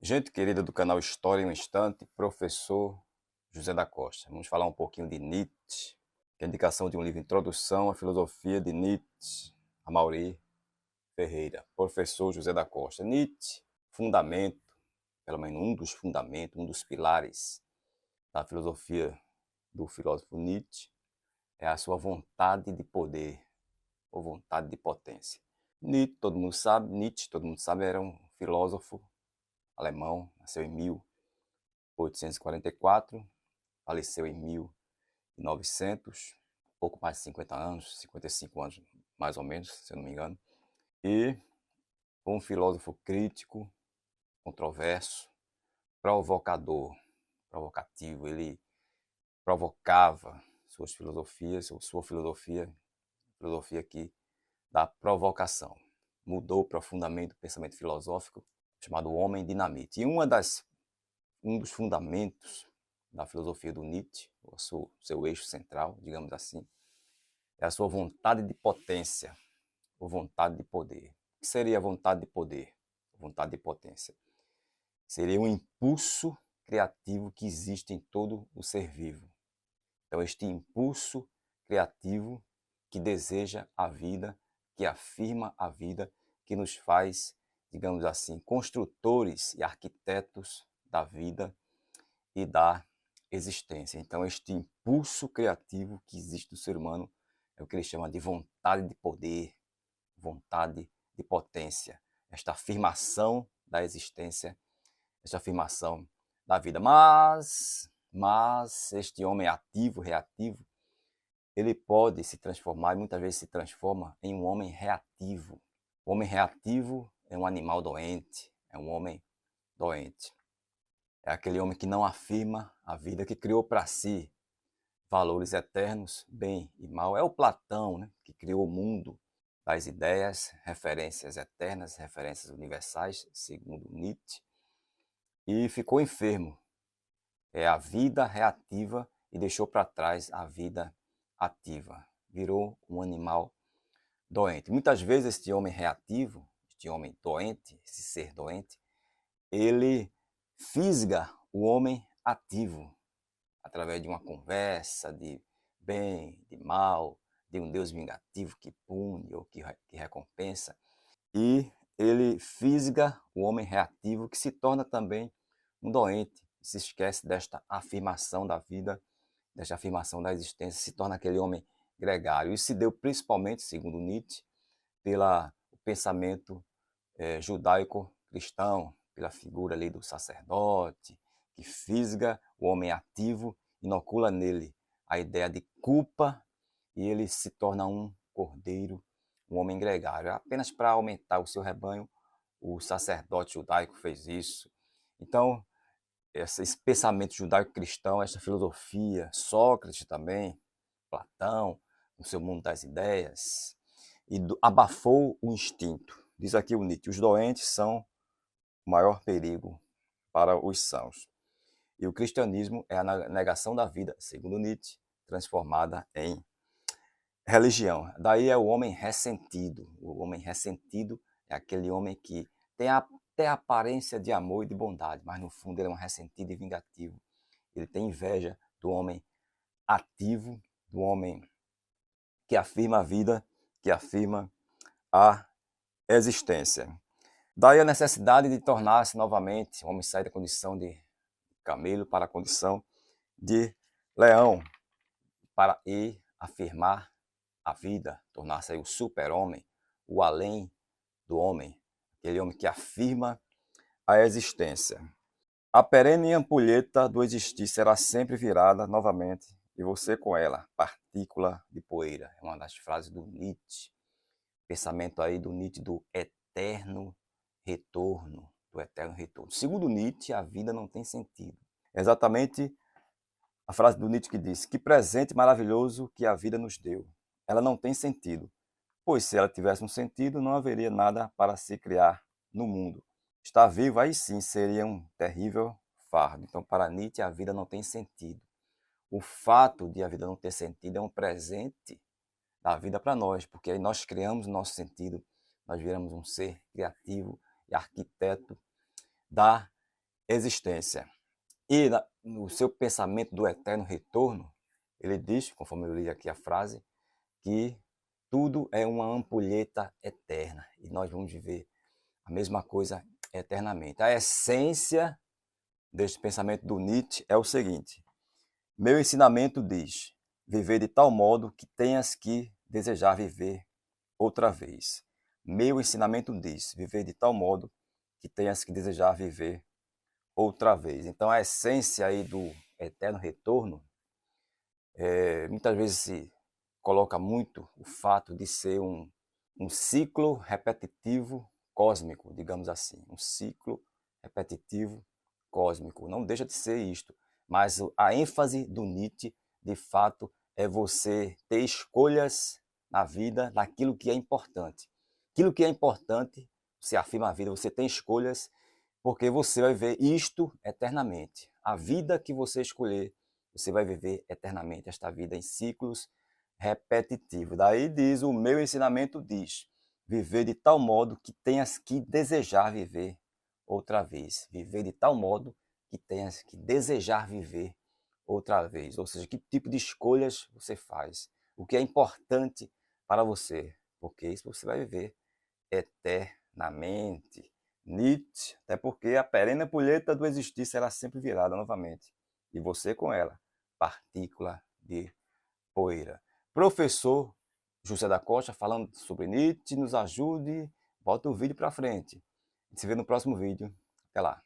Gente querida do canal História em um Instante, professor José da Costa. Vamos falar um pouquinho de Nietzsche, que é a indicação de um livro Introdução à Filosofia de Nietzsche, Amaury Ferreira. Professor José da Costa. Nietzsche, fundamento, pelo menos um dos fundamentos, um dos pilares da filosofia do filósofo Nietzsche, é a sua vontade de poder, ou vontade de potência. Nietzsche, todo mundo sabe, era um filósofo alemão, nasceu em 1844, faleceu em 1900, pouco mais de 50 anos, 55 anos mais ou menos, se eu não me engano. E foi um filósofo crítico, controverso, provocativo. Ele provocava suas filosofias, ou sua filosofia aqui da provocação. Mudou profundamente o pensamento filosófico, chamado Homem Dinamite. E um dos fundamentos da filosofia do Nietzsche, o seu eixo central, digamos assim, é a sua vontade de potência, ou vontade de poder. O que seria a vontade de poder? Vontade de potência. Seria um impulso criativo que existe em todo o ser vivo. Então, este impulso criativo que deseja a vida, que afirma a vida, que nos faz, digamos assim, construtores e arquitetos da vida e da existência. Então, este impulso criativo que existe do ser humano é o que ele chama de vontade de poder, vontade de potência, esta afirmação da existência, esta afirmação da vida. Mas este homem ativo, reativo, ele pode se transformar, e muitas vezes se transforma, em um homem reativo. O homem reativo é um animal doente, é um homem doente. É aquele homem que não afirma a vida, que criou para si valores eternos, bem e mal. É o Platão, né, que criou o mundo das ideias, referências eternas, referências universais, segundo Nietzsche, e ficou enfermo. É a vida reativa e deixou para trás a vida ativa. Virou um animal doente. Muitas vezes este homem reativo, este homem doente, esse ser doente, ele fisga o homem ativo através de uma conversa de bem, de mal, de um Deus vingativo que pune ou que recompensa. E ele fisga o homem reativo, que se torna também um doente, se esquece desta afirmação da vida, desta afirmação da existência, se torna aquele homem gregário. Isso se deu principalmente, segundo Nietzsche, pelo pensamento judaico-cristão, pela figura ali do sacerdote, que fisga o homem ativo, inocula nele a ideia de culpa e ele se torna um cordeiro, um homem gregário. Apenas para aumentar o seu rebanho, o sacerdote judaico fez isso. Então, esse pensamento judaico-cristão, essa filosofia, Sócrates também, Platão, no seu mundo das ideias, e abafou o instinto. Diz aqui o Nietzsche, os doentes são o maior perigo para os sãos. E o cristianismo é a negação da vida, segundo Nietzsche, transformada em religião. Daí é o homem ressentido. O homem ressentido é aquele homem que tem até a aparência de amor e de bondade, mas no fundo ele é um ressentido e vingativo. Ele tem inveja do homem ativo, do homem que afirma a vida, que afirma a existência. Daí a necessidade de tornar-se novamente, o homem sai da condição de camelo para a condição de leão, para afirmar a vida, tornar-se o super-homem, o além do homem, aquele homem que afirma a existência. A perene ampulheta do existir será sempre virada novamente, e você com ela, partícula de poeira. É uma das frases do Nietzsche. Pensamento aí do Nietzsche do eterno retorno, do eterno retorno. Segundo Nietzsche, a vida não tem sentido. É exatamente a frase do Nietzsche que diz: que presente maravilhoso que a vida nos deu. Ela não tem sentido, pois se ela tivesse um sentido, não haveria nada para se criar no mundo. Estar vivo, aí sim, seria um terrível fardo. Então, para Nietzsche, a vida não tem sentido. O fato de a vida não ter sentido é um presente da vida para nós, porque aí nós criamos o nosso sentido, nós viramos um ser criativo e arquiteto da existência. E no seu pensamento do eterno retorno, ele diz, conforme eu li aqui a frase, que tudo é uma ampulheta eterna e nós vamos viver a mesma coisa eternamente. A essência deste pensamento do Nietzsche é o seguinte: meu ensinamento diz, viver de tal modo que tenhas que desejar viver outra vez. Meu ensinamento diz, viver de tal modo que tenhas que desejar viver outra vez. Então a essência aí do eterno retorno, muitas vezes se coloca muito o fato de ser um ciclo repetitivo cósmico, digamos assim, um ciclo repetitivo cósmico. Não deixa de ser isto, mas a ênfase do Nietzsche, de fato, é você ter escolhas na vida daquilo que é importante. Aquilo que é importante, você afirma a vida, você tem escolhas, porque você vai ver isto eternamente. A vida que você escolher, você vai viver eternamente esta vida em ciclos repetitivos. Daí diz, o meu ensinamento diz, viver de tal modo que tenhas que desejar viver outra vez. Viver de tal modo que tenhas que desejar viver outra vez. Ou seja, que tipo de escolhas você faz. O que é importante para você. Porque isso você vai viver eternamente. Nietzsche, até porque a perene ampulheta do existir será sempre virada novamente. E você com ela, partícula de poeira. Professor José da Costa falando sobre Nietzsche, nos ajude, bota o vídeo para frente. A gente se vê no próximo vídeo. Até lá.